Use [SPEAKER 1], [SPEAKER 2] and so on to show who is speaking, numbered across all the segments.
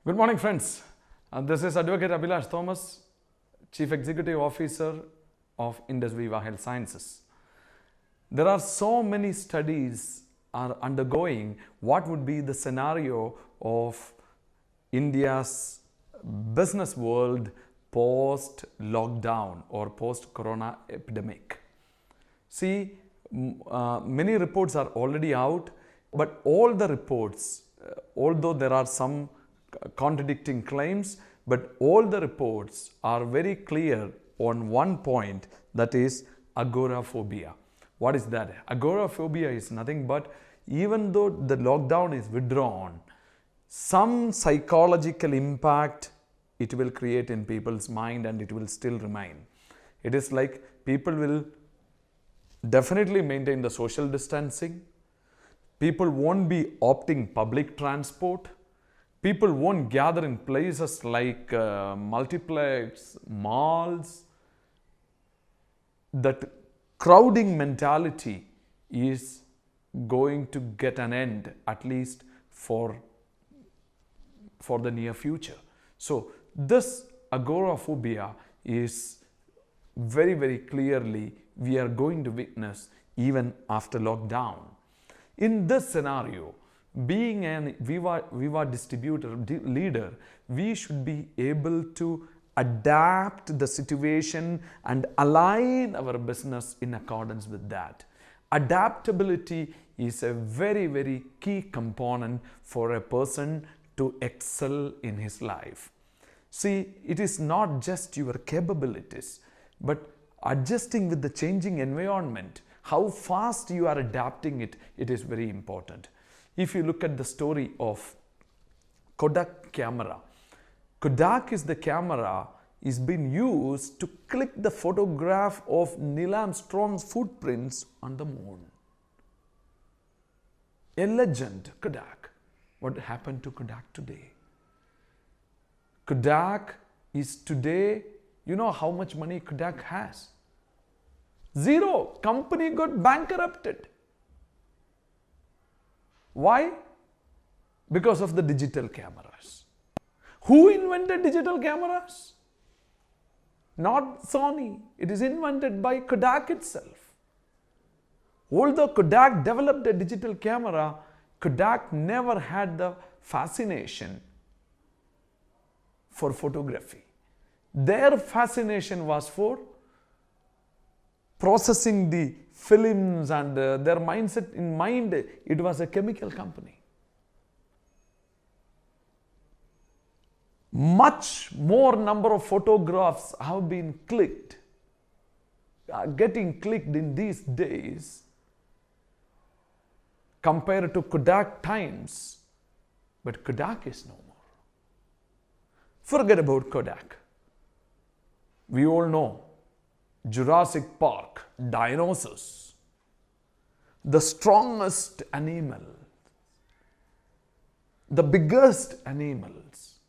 [SPEAKER 1] Good morning, friends. This is Advocate Abhilash Thomas, Chief Executive Officer of IndusViva Health Sciences. There are so many studies are undergoing what would be the scenario of India's business world post-lockdown or post-corona epidemic. See, many reports are already out, but all the reports, although there are some contradicting claims, but all the reports are very clear on one point, that is agoraphobia. What is that? Agoraphobia is nothing but even though the lockdown is withdrawn, some psychological impact it will create in people's mind and it will still remain. It is like people will definitely maintain the social distancing. People won't be opting public transport. People won't gather in places like multiplex, malls. That crowding mentality is going to get an end, at least for the near future. So this agoraphobia is very, very clearly we are going to witness even after lockdown. In this scenario, being an Viva distributor leader, we should be able to adapt the situation and align our business in accordance with that. Adaptability is a very, very key component for a person to excel in his life. See, it is not just your capabilities, but adjusting with the changing environment, how fast you are adapting it, it is very important. If you look at the story of Kodak camera, Kodak is the camera is being used to click the photograph of Neil Armstrong's footprints on the moon. A legend, Kodak. What happened to Kodak today? Kodak is today, you know how much money Kodak has? Zero. Company got bankrupted. Why? Because of the digital cameras. Who invented digital cameras? Not Sony. It is invented by Kodak itself. Although Kodak developed a digital camera, Kodak never had the fascination for photography. Their fascination was for processing the films, and their mindset in mind, it was a chemical company. Much more number of photographs have been clicked, getting clicked in these days compared to Kodak times, but Kodak is no more. Forget about Kodak. We all know Jurassic Park, dinosaurs, the strongest animal, the biggest animals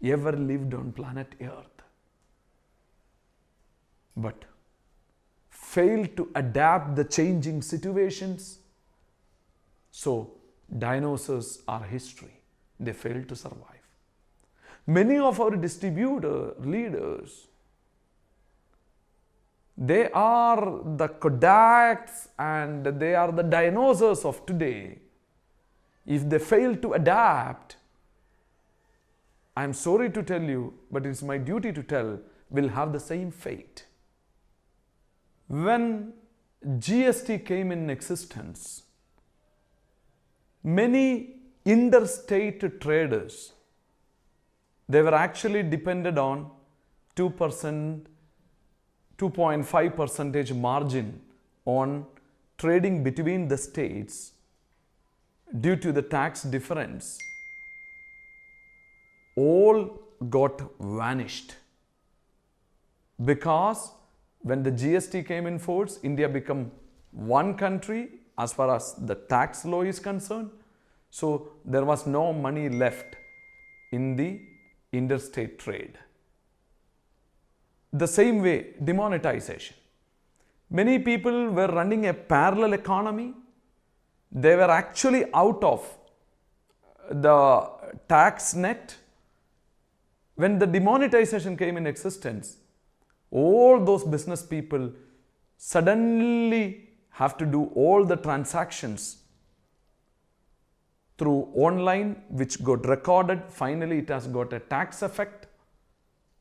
[SPEAKER 1] ever lived on planet Earth, but failed to adapt the changing situations. So dinosaurs are history. They failed to survive. Many of our distributor leaders, they are the Kodaks and they are the dinosaurs of today. If they fail to adapt, I am sorry to tell you, but it's my duty to tell, will have the same fate. When GST came in existence, many interstate traders, they were actually dependent on 2.5% margin on trading between the states due to the tax difference. All got vanished because when the GST came in force, India became one country as far as the tax law is concerned. So there was no money left in the interstate trade. The same way, demonetization. Many people were running a parallel economy. They were actually out of the tax net When the demonetization came in existence, all those business people suddenly have to do all the transactions through online, which got recorded. Finally, it has got a tax effect.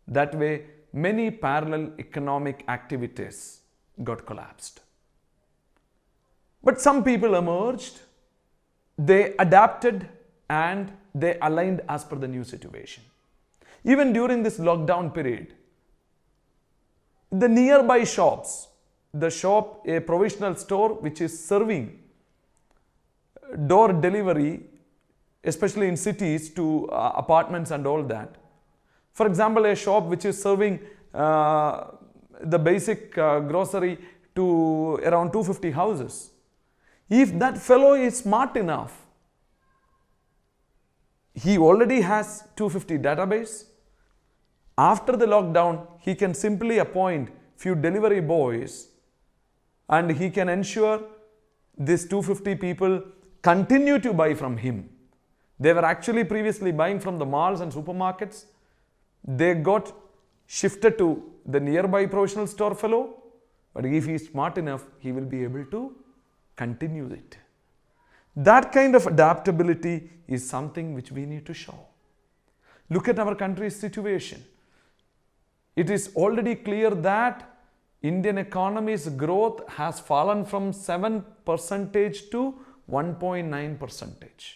[SPEAKER 1] That way, many parallel economic activities got collapsed. But some people emerged, they adapted, and they aligned as per the new situation. Even during this lockdown period, the nearby shops, the shop, a provisional store which is serving door delivery, especially in cities to apartments and all that. For example, a shop which is serving the basic grocery to around 250 houses. If that fellow is smart enough, he already has 250 database. After the lockdown, he can simply appoint few delivery boys and he can ensure these 250 people continue to buy from him. They were actually previously buying from the malls and supermarkets. They got shifted to the nearby provisional store fellow, but if he is smart enough, he will be able to continue it. That kind of adaptability is something which we need to show. Look at our country's situation. It is already clear that Indian economy's growth has fallen from 7% to 1.9%.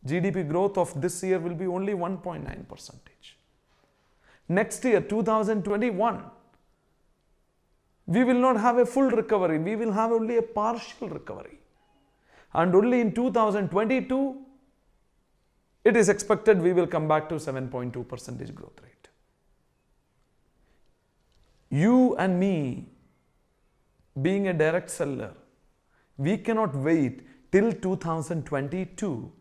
[SPEAKER 1] GDP growth of this year will be only 1.9%. Next year, 2021, we will not have a full recovery. We will have only a partial recovery. And only in 2022, it is expected we will come back to 7.2% growth rate. You and me, being a direct seller, we cannot wait till 2022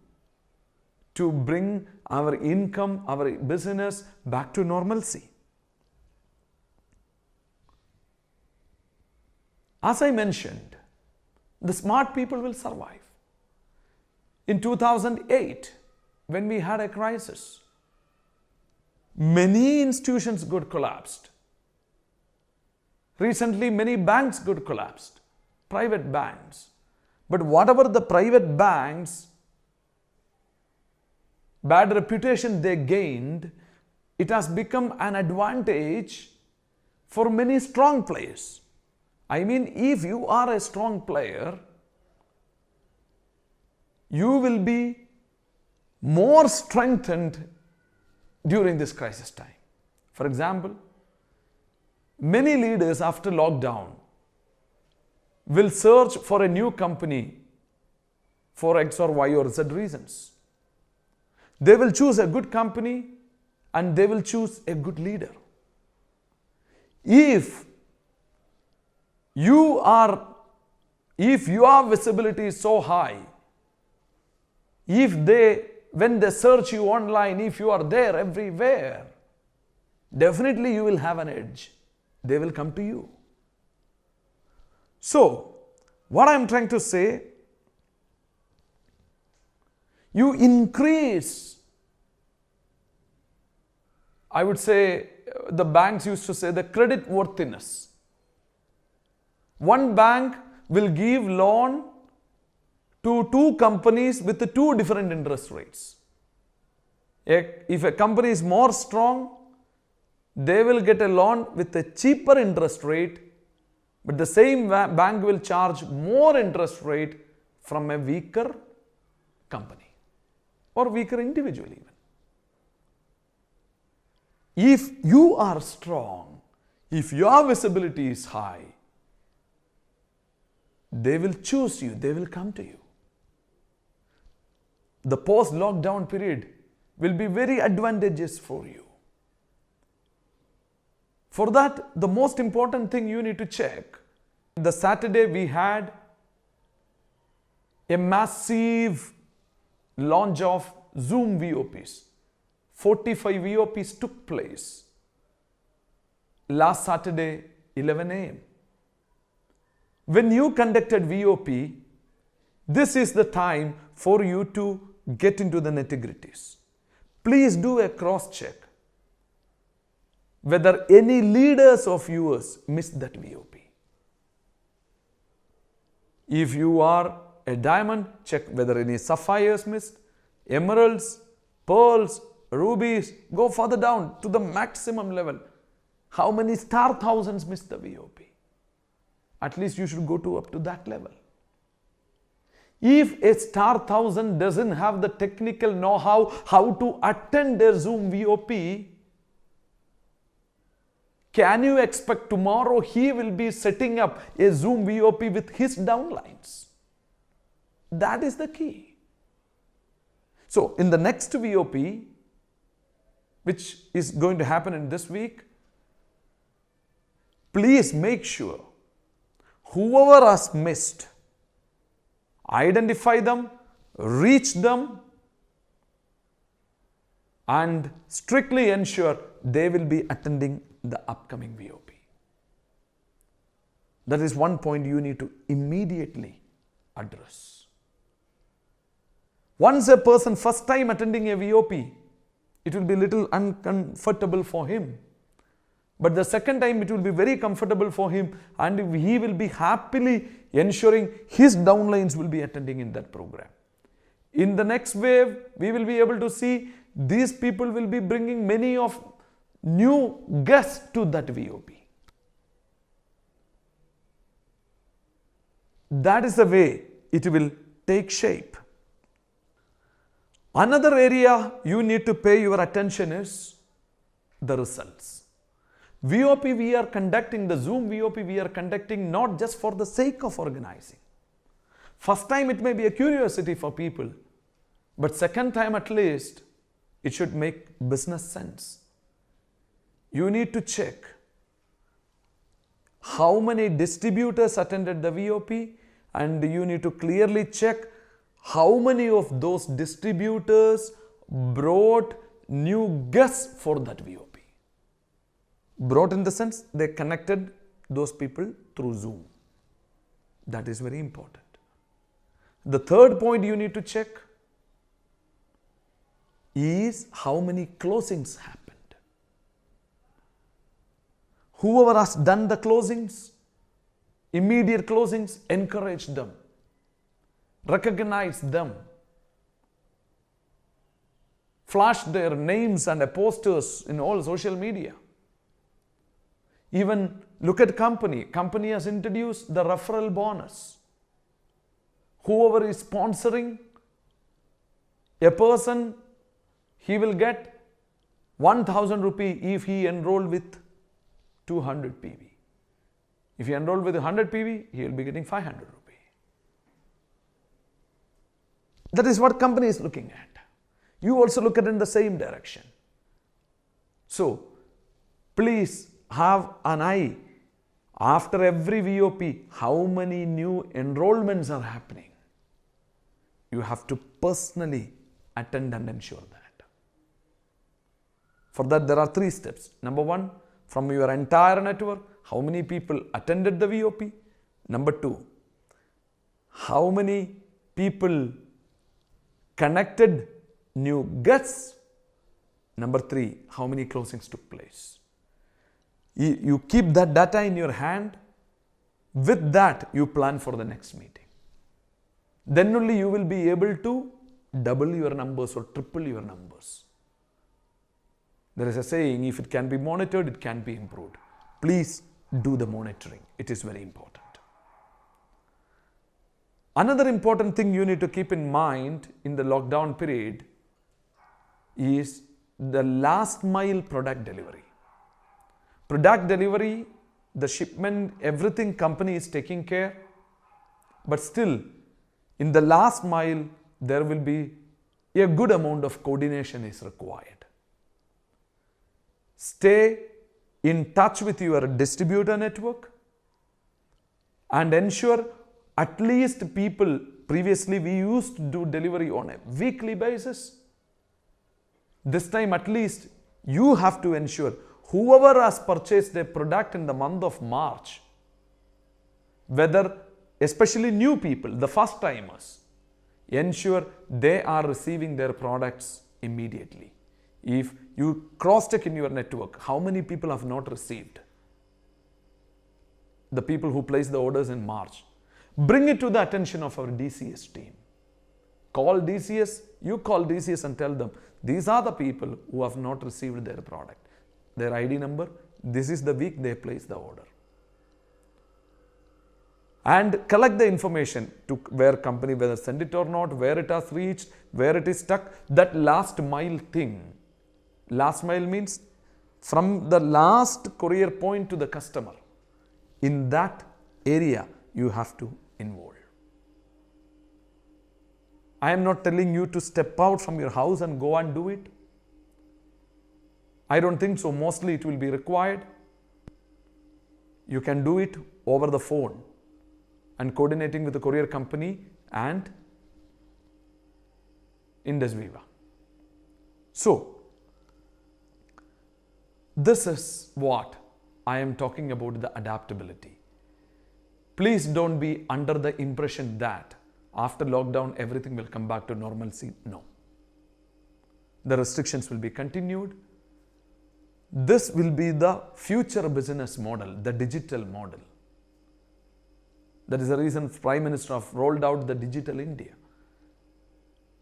[SPEAKER 1] to bring our income, our business back to normalcy. As I mentioned, the smart people will survive. In 2008, when we had a crisis, many institutions got collapsed. Recently, many banks got collapsed, private banks. But whatever the private banks, bad reputation they gained, it has become an advantage for many strong players. I mean, if you are a strong player, you will be more strengthened during this crisis time. For example, many leaders after lockdown will search for a new company for X or Y or Z reasons. They will choose a good company and they will choose a good leader. If your visibility is so high, when they search you online, if you are there everywhere, definitely you will have an edge. They will come to you. So, what I am trying to say, you increase, I would say, the banks used to say the credit worthiness. One bank will give loan to two companies with the two different interest rates. If a company is more strong, they will get a loan with a cheaper interest rate, but the same bank will charge more interest rate from a weaker company or weaker individual even. If you are strong, if your visibility is high, they will choose you, they will come to you. The post-lockdown period will be very advantageous for you. For that, the most important thing you need to check, the Saturday we had a massive launch of Zoom VOPs. 45 VOPs took place last Saturday, 11 a.m. When you conducted VOP, this is the time for you to get into the nitty-gritties. please do a cross check whether any leaders of yours missed that VOP. If you are a diamond, check whether any sapphires missed, emeralds, pearls, rubies, go further down to the maximum level. How many star thousands missed the VOP? At least you should go up to that level. If a star thousand doesn't have the technical know-how how to attend their Zoom VOP, can you expect tomorrow he will be setting up a Zoom VOP with his downlines? That is the key. So, in the next VOP, which is going to happen in this week, please make sure whoever has missed, identify them, reach them, and strictly ensure they will be attending the upcoming VOP. That is one point you need to immediately address. Once a person first time attending a VOP, it will be little uncomfortable for him. But the second time it will be very comfortable for him, and he will be happily ensuring his downlines will be attending in that program. In the next wave, we will be able to see these people will be bringing many of new guests to that VOP. That is the way it will take shape. Another area you need to pay your attention is the results. VOP we are conducting, the Zoom VOP we are conducting not just for the sake of organizing. First time it may be a curiosity for people, but second time at least it should make business sense. You need to check how many distributors attended the VOP, and you need to clearly check how many of those distributors brought new guests for that VOP. Brought in the sense they connected those people through Zoom. That is very important. The third point you need to check is how many closings happened. Whoever has done the closings, immediate closings, encourage them. Recognize them. Flash their names and posters in all social media. Even look at company. Company has introduced the referral bonus. Whoever is sponsoring a person, he will get 1000 rupee if he enrolled with 200 PV. If he enrolled with 100 PV, he will be getting 500 rupee. That is what company is looking at. You also look at it in the same direction. So, please have an eye after every VOP, how many new enrollments are happening. You have to personally attend and ensure that. For that, there are 3 steps. Number 1, from your entire network, how many people attended the VOP? Number 2, how many people connected new guests? Number 3, how many closings took place? You keep that data in your hand. With that, you plan for the next meeting. Then only you will be able to double your numbers or triple your numbers. There is a saying, if it can be monitored, it can be improved. Please do the monitoring. It is very important. Another important thing you need to keep in mind in the lockdown period is the last mile product delivery. Product delivery, the shipment, everything company is taking care, but still in the last mile there will be a good amount of coordination is required. Stay in touch with your distributor network and ensure at least people, previously we used to do delivery on a weekly basis. This time at least you have to ensure whoever has purchased a product in the month of March, whether especially new people, the first timers, ensure they are receiving their products immediately. If you cross-check in your network, how many people have not received? The people who placed the orders in March. Bring it to the attention of our DCS team. Call DCS, you call DCS and tell them, these are the people who have not received their product. Their ID number, this is the week they placed the order. And collect the information to where company, whether send it or not, where it has reached, where it is stuck, that last mile thing. Last mile means from the last courier point to the customer. In that area, you have to involve. I am not telling you to step out from your house and go and do it. I don't think so. Mostly it will be required. You can do it over the phone and coordinating with the courier company and IndusViva. So, this is what I am talking about, the adaptability. Please don't be under the impression that after lockdown everything will come back to normalcy. No. The restrictions will be continued. This will be the future business model, the digital model. That is the reason Prime Minister have rolled out the Digital India.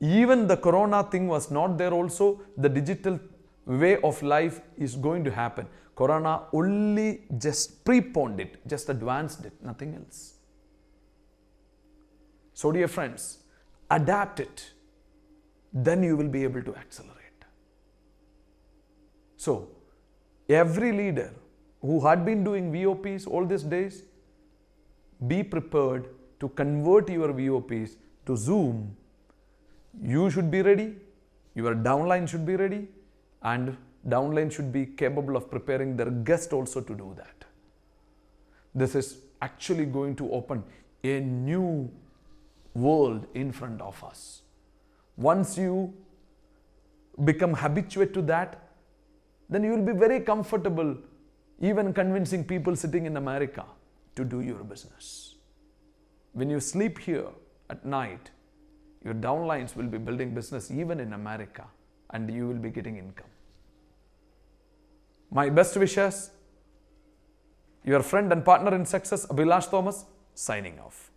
[SPEAKER 1] Even the corona thing was not there also, the digital way of life is going to happen. Corona only just preponed it, just advanced it, nothing else. So dear friends, adapt it, then you will be able to accelerate. So, every leader who had been doing VOPs all these days, be prepared to convert your VOPs to Zoom. You should be ready, your downline should be ready, and downline should be capable of preparing their guest also to do that. This is actually going to open a new world in front of us. Once you become habituated to that, then you will be very comfortable even convincing people sitting in America to do your business. When you sleep here at night, your downlines will be building business even in America, and you will be getting income. My best wishes. Your friend and partner in success, Abhilash Thomas, signing off.